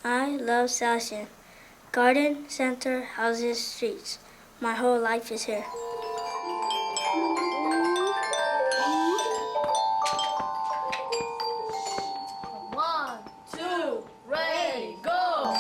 I love Salishan. Garden, center, houses, streets. My whole life is here. One, two, ready, go!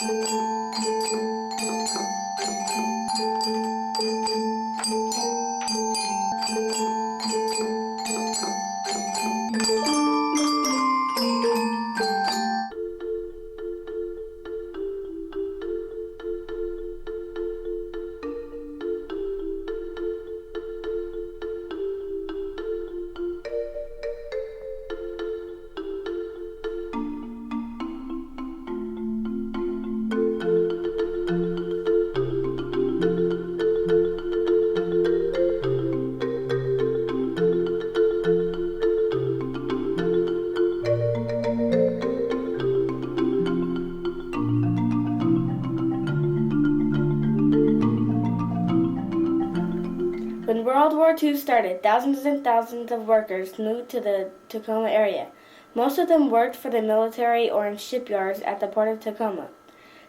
When World War II started, thousands and thousands of workers moved to the Tacoma area. Most of them worked for the military or in shipyards at the port of Tacoma.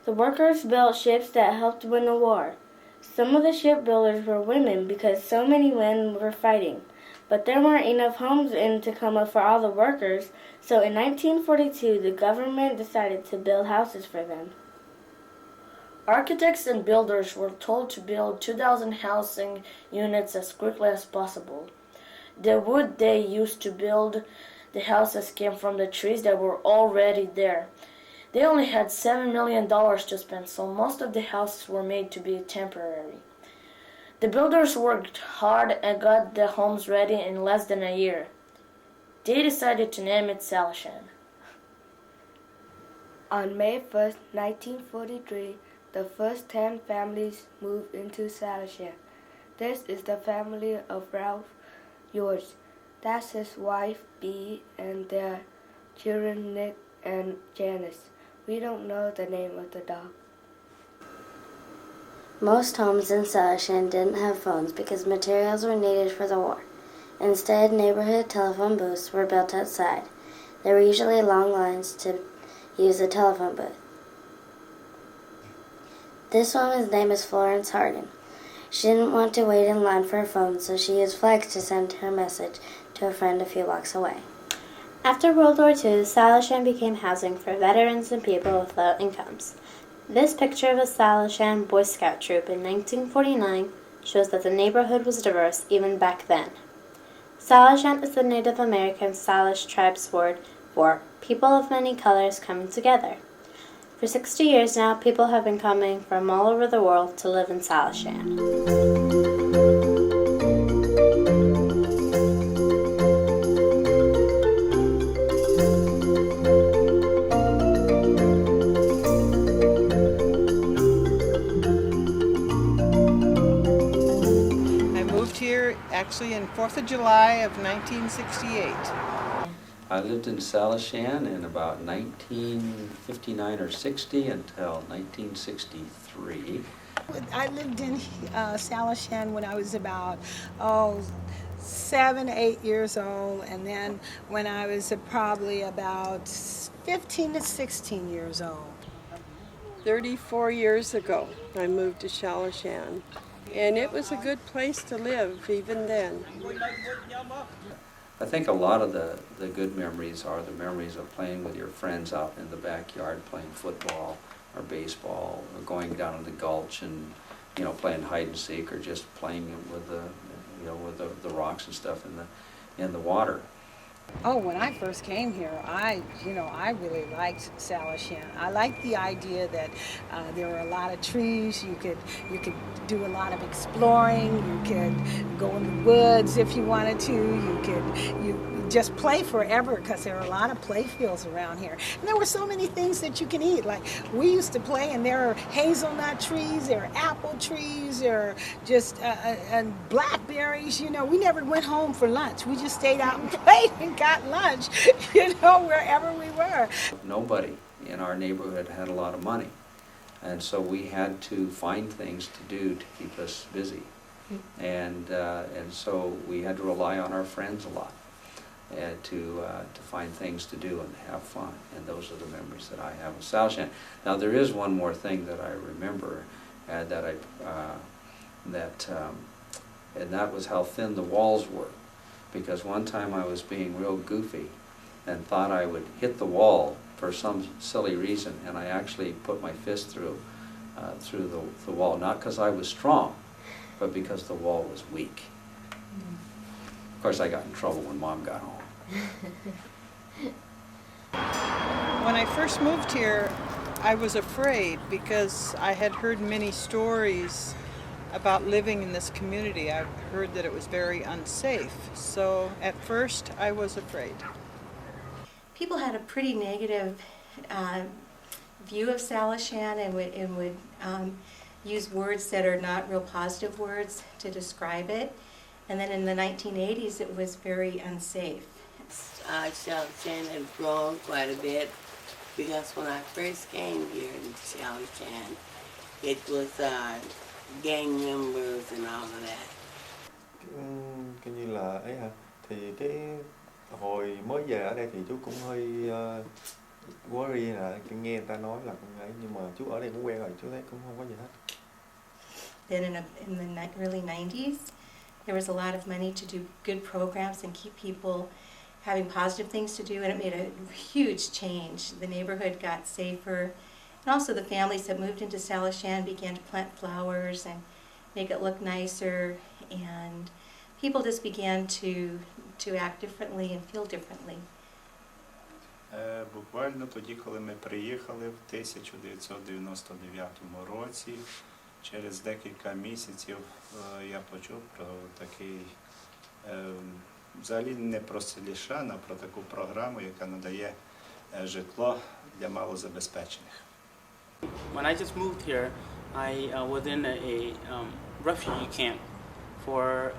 The workers built ships that helped win the war. Some of the shipbuilders were women because so many men were fighting. But there weren't enough homes in Tacoma for all the workers, so in 1942 the government decided to build houses for them. Architects and builders were told to build 2,000 housing units as quickly as possible. The wood they used to build the houses came from the trees that were already there. They only had $7 million to spend, so most of the houses were made to be temporary. The builders worked hard and got the homes ready in less than a year. They decided to name it Salishan. On May 1st, 1943, the first 10 families moved into Salishan. This is the family of Ralph George. That's his wife, Bee, and their children, Nick and Janice. We don't know the name of the dog. Most homes in Salishan didn't have phones because materials were needed for the war. Instead, neighborhood telephone booths were built outside. There were usually long lines to use the telephone booth. This woman's name is Florence Harden. She didn't want to wait in line for a phone, so she used flags to send her message to a friend a few blocks away. After World War II, Salishan became housing for veterans and people with low incomes. This picture of a Salishan Boy Scout troop in 1949 shows that the neighborhood was diverse even back then. Salishan is the Native American Salish tribe's word for people of many colors coming together. For 60 years now, people have been coming from all over the world to live in Salishan. I moved here actually in 4th of July of 1968. I lived in Salishan in about 1959 or 60 until 1963. I lived in Salishan when I was about 7, 8 years old, and then when I was probably about 15 to 16 years old. 34 years ago, I moved to Salishan, and it was a good place to live even then. I think a lot of the good memories are the memories of playing with your friends out in the backyard, playing football or baseball, or going down to the gulch and playing hide and seek, or just playing with the rocks and stuff in the water. Oh, when I first came here, I really liked Salishan. I liked the idea that there were a lot of trees. You could do a lot of exploring. You could go in the woods if you wanted to. You just play forever because there are a lot of play fields around here. And there were so many things that you can eat. Like we used to play, and there are hazelnut trees, there are apple trees, there are just and blackberries. We never went home for lunch. We just stayed out and played and got lunch, wherever we were. Nobody in our neighborhood had a lot of money, and so we had to find things to do to keep us busy, and so we had to rely on our friends a lot. to find things to do and have fun. And those are the memories that I have of Salishan. Now there is one more thing that I remember, and that was how thin the walls were. Because one time I was being real goofy and thought I would hit the wall for some silly reason, and I actually put my fist through the wall, not because I was strong, but because the wall was weak. Of course, I got in trouble when Mom got home. When I first moved here, I was afraid because I had heard many stories about living in this community. I heard that it was very unsafe. So at first, I was afraid. People had a pretty negative view of Salishan and would use words that are not real positive words to describe it. And then in the 1980s, it was very unsafe. Salishan has grown quite a bit because when I first came here in Salishan, it was gang members and all of that. Coi như là ấy hả, thì cái hồi mới về ở đây thì chú cũng hơi worry là nghe người ta nói là cũng ấy, nhưng mà chú ở đây cũng quen rồi, chú thấy cũng không có gì hết. Then in the early 90s, there was a lot of money to do good programs and keep people having positive things to do, and it made a huge change. The neighborhood got safer, and also the families that moved into Salishan began to plant flowers and make it look nicer, and people just began to act differently and feel differently. Буквально тоді, коли ми приїхали в 1999 році, через декілька місяців я почув про такий, взагалі не про Салішан, а про таку програму, яка надає житло для малозабезпечених. When I just moved here, I was in a refugee camp for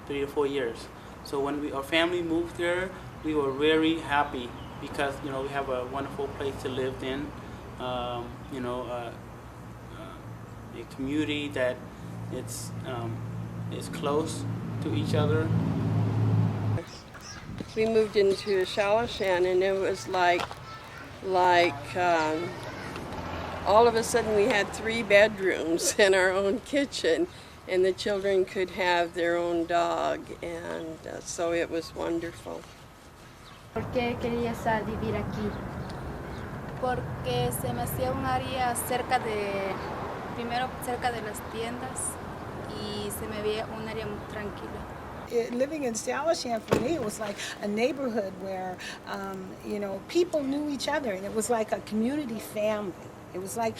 3 to 4 years. So when our family moved there, we were very happy because we have a wonderful place to live in, a community that is close to each other. We moved into Salishan, and it was like all of a sudden we had 3 bedrooms and our own kitchen, and the children could have their own dog, and so it was wonderful. ¿Por qué querías vivir aquí? Porque se me hacía un área primero cerca de las tiendas, y se me veía un área muy tranquila. Living in Salishan, for me, it was like a neighborhood where, people knew each other, and it was like a community family. It was like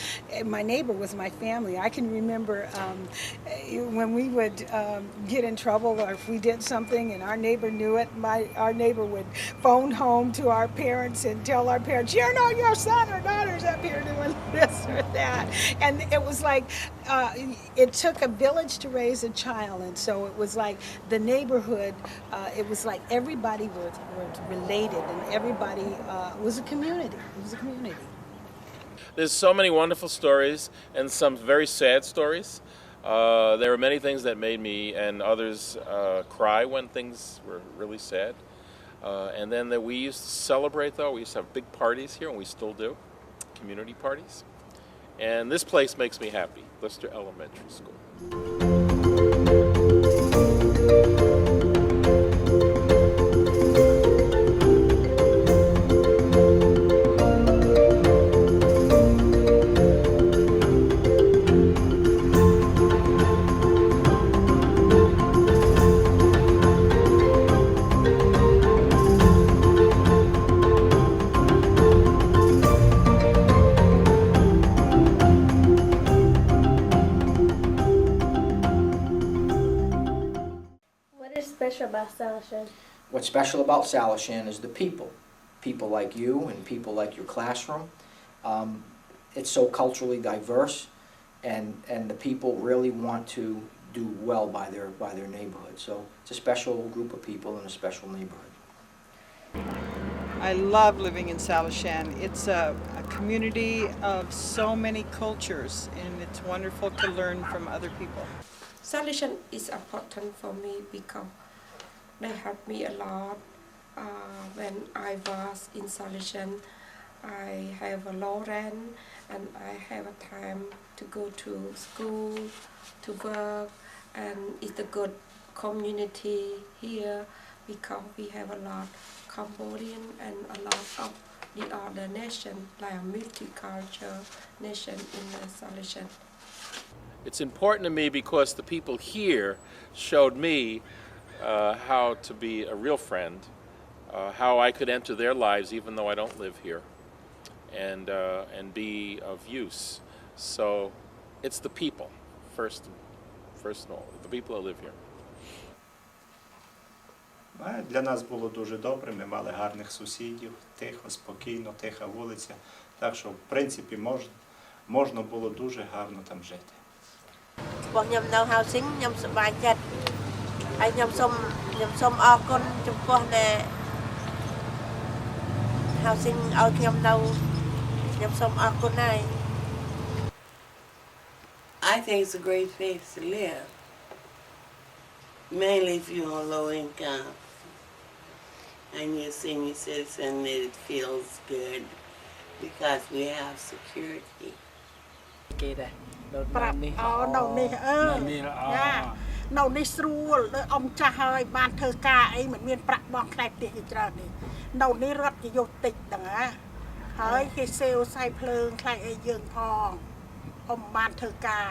my neighbor was my family. I can remember when we would get in trouble, or if we did something and our neighbor knew it, our neighbor would phone home to our parents and tell our parents, your son or daughter's up here doing this or that. And it was like, it took a village to raise a child, and so it was like the neighborhood, it was like everybody was related, and everybody was a community. It was a community. There's so many wonderful stories and some very sad stories. There were many things that made me and others cry when things were really sad. And then that we used to celebrate, though. We used to have big parties here, and we still do, community parties. And this place makes me happy, Lister Elementary School. About Salishan? What's special about Salishan is the people. People like you and people like your classroom. It's so culturally diverse, and the people really want to do well by their neighborhood. So it's a special group of people in a special neighborhood. I love living in Salishan. It's a community of so many cultures, and it's wonderful to learn from other people. Salishan is important for me because they help me a lot when I was in Salishan, I have a low rent and I have a time to go to school, to work, and it's a good community here because we have a lot Cambodian and a lot of the other nation, like a multicultural nation in the Salishan. It's important to me because the people here showed me how to be a real friend, how I could enter their lives even though I don't live here, and be of use. So it's the people, first and all, the people that live here. Для нас було дуже добре, ми мали гарних сусідів, тихо, спокійно, тиха вулиця. Так що, в принципі, можна було дуже гарно там жити. របស់ខ្ញុំនៅ housing ខ្ញុំសប្បាយចិត្តហើយខ្ញុំសូមអរគុណចំពោះដែល housing ឲ្យខ្ញុំនៅខ្ញុំសូមអរគុណហើយ I think it's a great place to live, mainly if you're on low income and you're a senior citizen. It feels good because we have security. ប្រាប់នៅនេះនៅនេះស្រួលអ៊ំចាស់ហើយបានធ្វើការអីមិនមានប្រាក់បង់ថ្លៃផ្ទះជាច្រើននេះនៅនេះរត់ជាយុតិចហ្នឹងណាហើយគេសេវសាយភ្លើងថ្លៃអីយើងផងអ៊ំបានធ្វើការ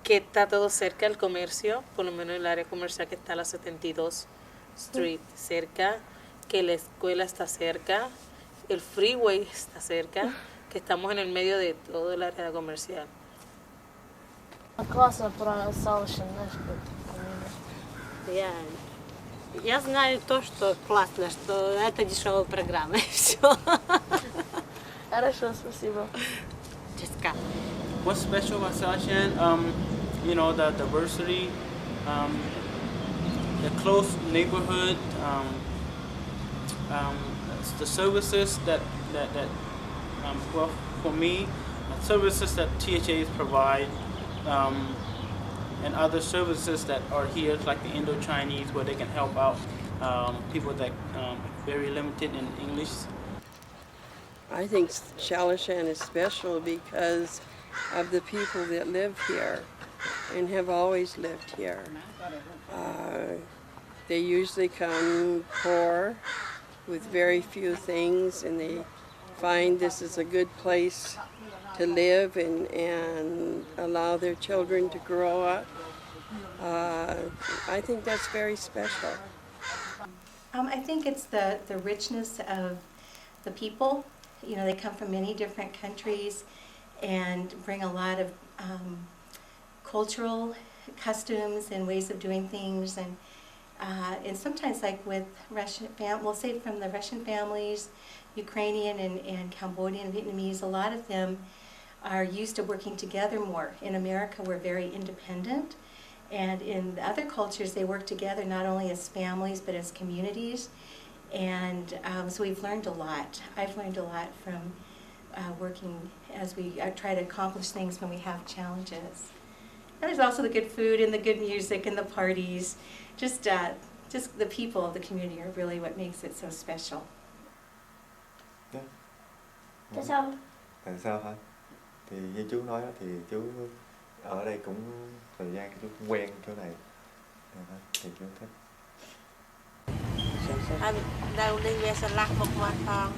Que está todo cerca el comercio, por lo menos el área comercial que está a la 72 Street cerca, que la escuela está cerca, el freeway está cerca, que estamos en el medio de todo el área comercial. Классно про Salishan. Я знаю то, что классно, что это дешевая программа, и все. Хорошо, спасибо. What's special about Salishan? You know, the diversity, the close neighborhood, the services that well, for me, services that THAs provide, and other services that are here, like the Indo-Chinese, where they can help out people that are very limited in English. I think Salishan is special because of the people that live here and have always lived here. They usually come poor with very few things, and they find this is a good place to live and allow their children to grow up. I think that's very special. I think it's the richness of the people. You know, they come from many different countries and bring a lot of cultural customs and ways of doing things, and sometimes, like with Russian we'll say from the Russian families, Ukrainian and Cambodian, Vietnamese, a lot of them are used to working together more. In America, we're very independent, and in the other cultures, they work together not only as families but as communities, and so we've learned a lot. I've learned a lot from working as we try to accomplish things when we have challenges. And there's also the good food and the good music and the parties. Just the people of the community are really what makes it so special. Tại sao? Tại sao hả? Thì như chú nói đó, thì chú ở đây cũng thời gian chú cũng quen chỗ này, thì chú thích. ហើយនៅនេះវាស្រឡះមុខមាត់ផង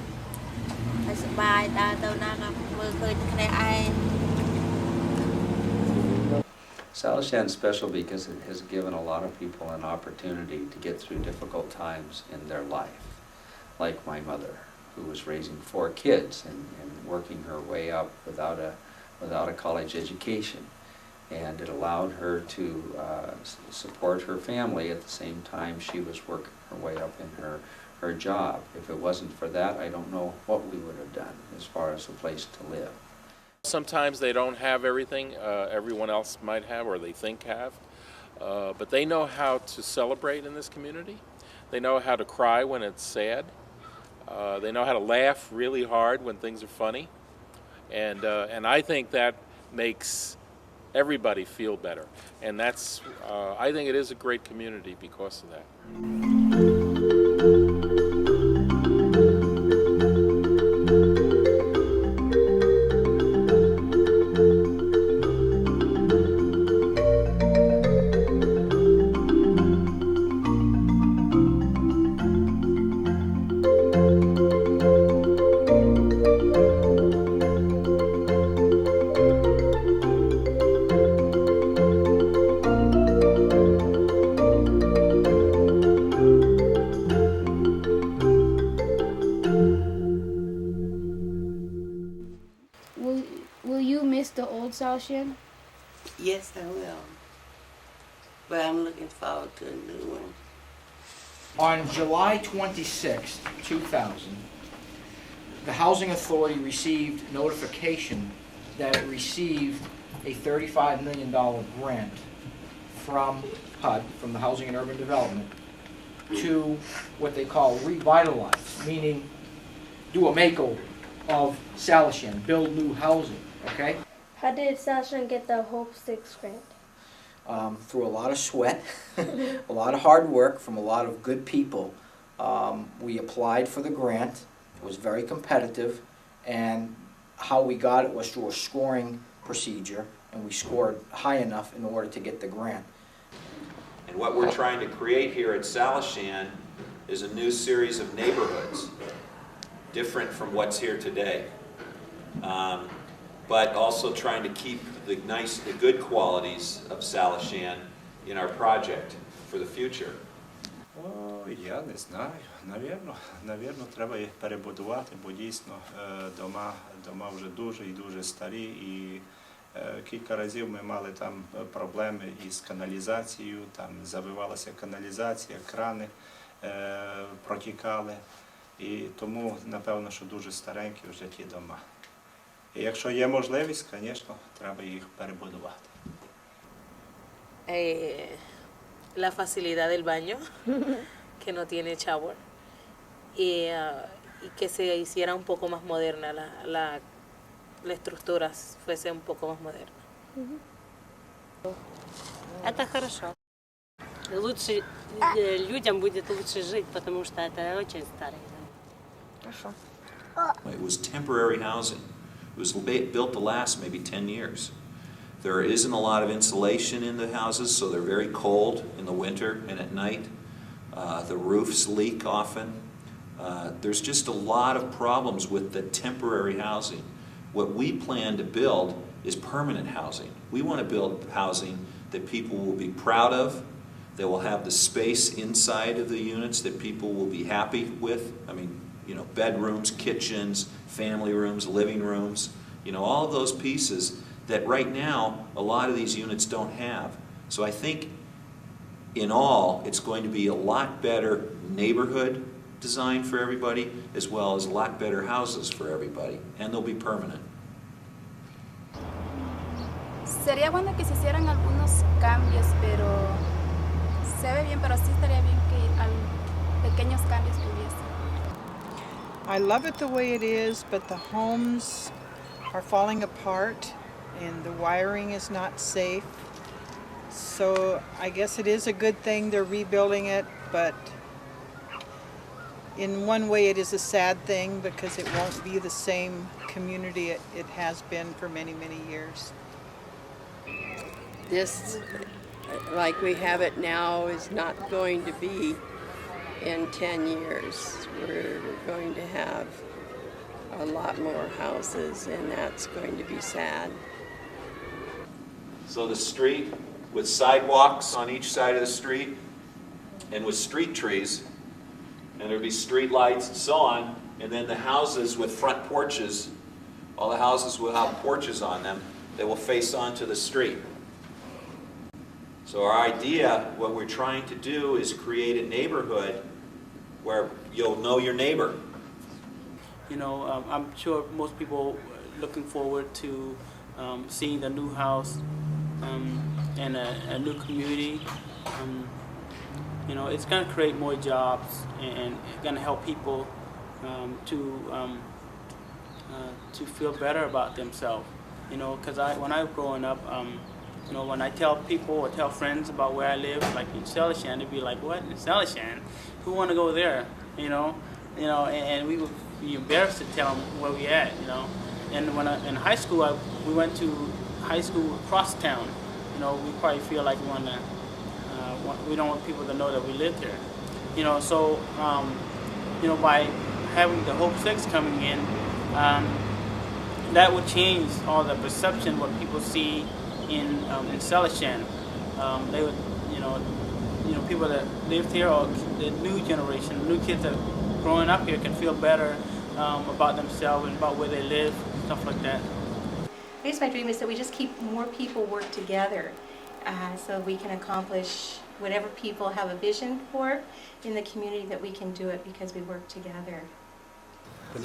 ហើយសប្បាយដើរទៅណាក៏មើលឃើញគ្នាឯង Salishan is special because it has given a lot of people an opportunity to get through difficult times in their life, like my mother, who was raising 4 kids and working her way up without a college education. And it allowed her to support her family at the same time she was working her way up in her job. If it wasn't for that, I don't know what we would have done as far as a place to live. Sometimes they don't have everything everyone else might have or they think have, but they know how to celebrate in this community. They know how to cry when it's sad. They know how to laugh really hard when things are funny. And I think that makes everybody feel better. And that's, I think it is a great community because of that. Will you miss the old Salishan? Yes, I will. But I'm looking forward to a new one. On July 26, 2000, the Housing Authority received notification that it received a $35 million grant from HUD, from the Housing and Urban Development, to what they call revitalize, meaning do a makeover of Salishan, build new housing, okay? How did Salishan get the Hope 6 grant? Through a lot of sweat, a lot of hard work from a lot of good people. We applied for the grant. It was very competitive, and how we got it was through a scoring procedure, and we scored high enough in order to get the grant. And what we're trying to create here at Salishan is a new series of neighborhoods, different from what's here today, but also trying to keep the good qualities of Salishan in our project for the future. Я не знаю. Навірно, треба їх перебудувати, бо дійсно дома вже дуже і дуже старі. І кілька разів ми мали там проблеми із каналізацією, там забивалася каналізація, крани протікали. І тому, напевно, що дуже старенькі вже ті дома. І якщо є можливість, звісно, треба їх перебудувати. La facilidad del baño, que no tiene shower, y que se hiciera un poco más moderna, la estructura fuese un poco más moderna. Это хорошо. Лучше людям будет лучше жить, потому что это очень старый. Хорошо. It was temporary housing. It was built to last maybe 10 years. There isn't a lot of insulation in the houses, so they're very cold in the winter and at night. The roofs leak often. There's just a lot of problems with the temporary housing. What we plan to build is permanent housing. We want to build housing that people will be proud of, that will have the space inside of the units that people will be happy with. I mean, you know, bedrooms, kitchens, family rooms, living rooms, you know, all of those pieces that right now a lot of these units don't have. So I think in all it's going to be a lot better neighborhood design for everybody, as well as a lot better houses for everybody, and they'll be permanent. Sería bueno que se hicieran algunos cambios, pero se ve bien, pero sí estaría bien que pequeños cambios que hubiese. I love it the way it is, but the homes are falling apart and the wiring is not safe. So I guess it is a good thing they're rebuilding it, but in one way it is a sad thing because it won't be the same community it has been for many, many years. This, like we have it now, is not going to be in 10 years. We're going to have a lot more houses, and that's going to be sad. So the street with sidewalks on each side of the street and with street trees, and there'll be street lights and so on, and then the houses with front porches, all the houses will have porches on them that will face onto the street. So our idea, what we're trying to do, is create a neighborhood where you'll know your neighbor. You know, I'm sure most people are looking forward to seeing the new house and a new community. You know, it's going to create more jobs and going to help people to feel better about themselves. You know, because when I was growing up, You know, when I tell people or tell friends about where I live, like in Salishan, they'd be like, "What, in Salishan? Who want to go there?" You know, and we would be embarrassed to tell them where we at. You know, and when in high school, we went to high school across town. You know, we probably feel like we don't want people to know that we live there. You know, so you know, by having the Hope 6 coming in, that would change all the perception what people see in Salishan. They would, you know, people that lived here or the new generation, new kids that are growing up here can feel better about themselves and about where they live, stuff like that. I guess my dream is that we just keep more people work together so we can accomplish whatever people have a vision for in the community, that we can do it because we work together. I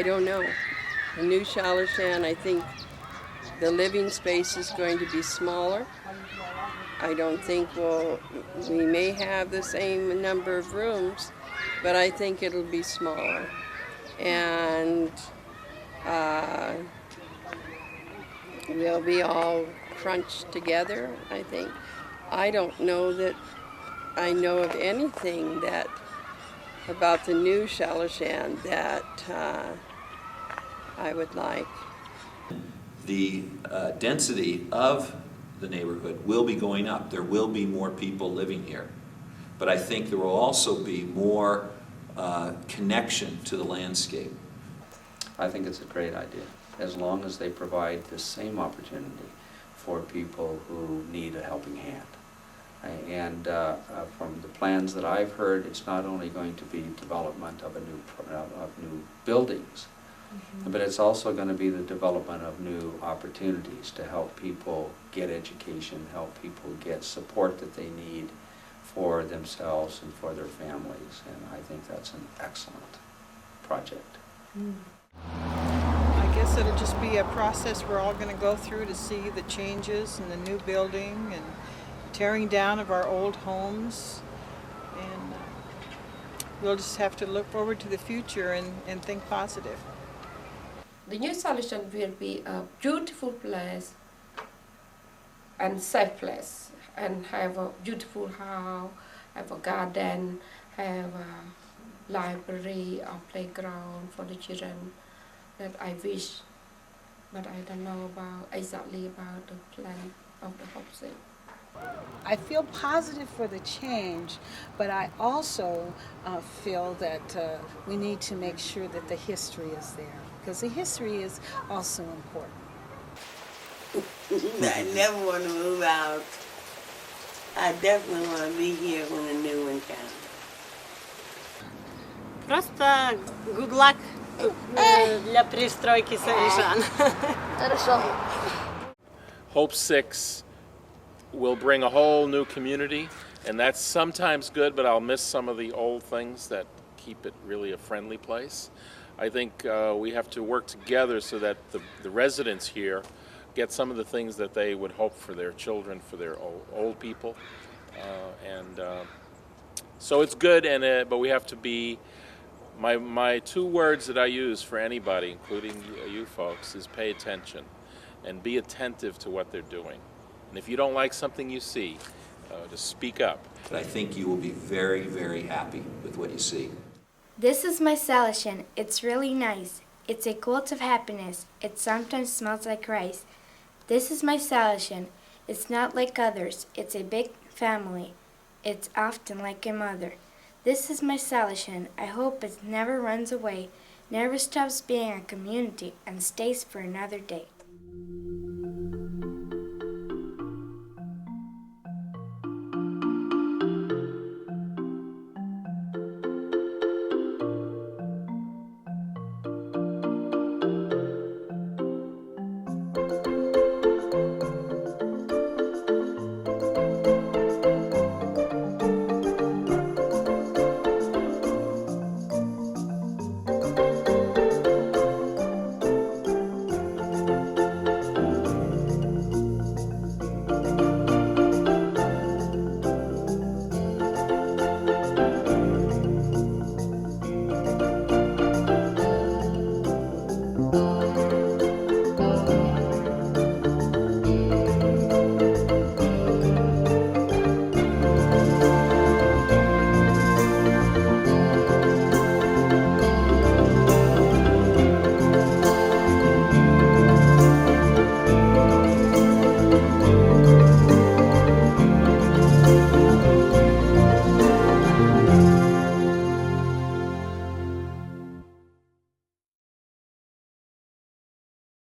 don't know. The new Salishan, I think the living space is going to be smaller. I don't think we may have the same number of rooms, but I think it'll be smaller. And we'll be all crunched together, I think. I don't know that I know of anything about the new Salishan that I would like. The density of the neighborhood will be going up. There will be more people living here. But I think there will also be more connection to the landscape. I think it's a great idea, as long as they provide the same opportunity for people who need a helping hand. And from the plans that I've heard, it's not only going to be development of new buildings, but it's also going to be the development of new opportunities to help people get education, help people get support that they need for themselves and for their families. And I think that's an excellent project. I guess it'll just be a process we're all going to go through to see the changes in the new building and tearing down of our old homes. And we'll just have to look forward to the future and think positive. The new Salishan will be a beautiful place and safe place, and have a beautiful house, have a garden, have a library, a playground for the children that I wish, but I don't know exactly about the plan of the Hope 6. I feel positive for the change, but I also feel that we need to make sure that the history is there, because the history is also important. I never want to move out. I definitely want to be here when the new one comes. Просто good luck для перестройки Салишан. Hope 6 will bring a whole new community, and that's sometimes good, but I'll miss some of the old things that keep it really a friendly place. I think we have to work together so that the residents here get some of the things that they would hope for their children, for their old people. So it's good, but we have to be, my two words that I use for anybody, including you folks, is pay attention and be attentive to what they're doing. And if you don't like something you see, just speak up. But I think you will be very, very happy with what you see. This is my Salishan. It's really nice. It's a cult of happiness. It sometimes smells like rice. This is my Salishan. It's not like others. It's a big family. It's often like a mother. This is my Salishan. I hope it never runs away, never stops being a community, and stays for another day.